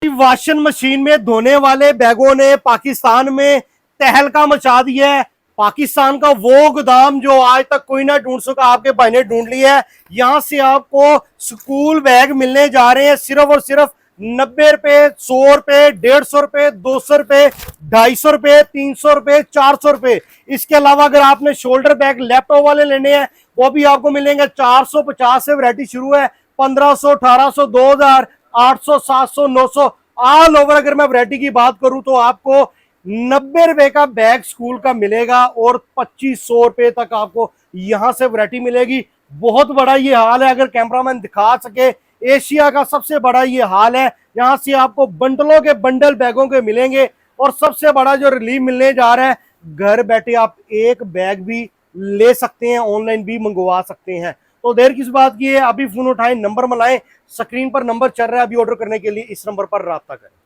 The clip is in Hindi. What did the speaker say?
वॉशिंग मशीन में धोने वाले बैगों ने पाकिस्तान में तहलका मचा दिया है। पाकिस्तान का वो गोदाम जो आज तक कोई ना ढूंढ सका, आपके भाई ने ढूंढ लिया है। यहां से आपको स्कूल बैग मिलने जा रहे हैं सिर्फ और सिर्फ 90 रुपए, 100 रुपए, 150 रुपए, 200 रुपए, 250 रुपए, 300 रुपए, 400 रुपए। इसके अलावा अगर आपने शोल्डर बैग लैपटॉप वाले लेने हैं वो भी आपको मिलेंगे 450 से वैरायटी शुरू है। 1500, 1800, 2000, 800, 700, 900 ऑल ओवर। अगर मैं वैरायटी की बात करूं तो आपको 90 रुपए का बैग स्कूल का मिलेगा और 2500 रुपए तक आपको यहां से वैरायटी मिलेगी। बहुत बड़ा ये हाल है, अगर कैमरामैन दिखा सके, एशिया का सबसे बड़ा ये हाल है। यहां से आपको बंडलों के बंडल बैगों के मिलेंगे और सबसे बड़ा जो रिलीफ मिलने जा रहा है, घर बैठे आप एक बैग भी ले सकते हैं, ऑनलाइन भी मंगवा सकते हैं। तो देर किस बात की है, अभी फोन उठाएं, नंबर मिलाएं, स्क्रीन पर नंबर चल रहा है, अभी ऑर्डर करने के लिए इस नंबर पर राब्ता करें।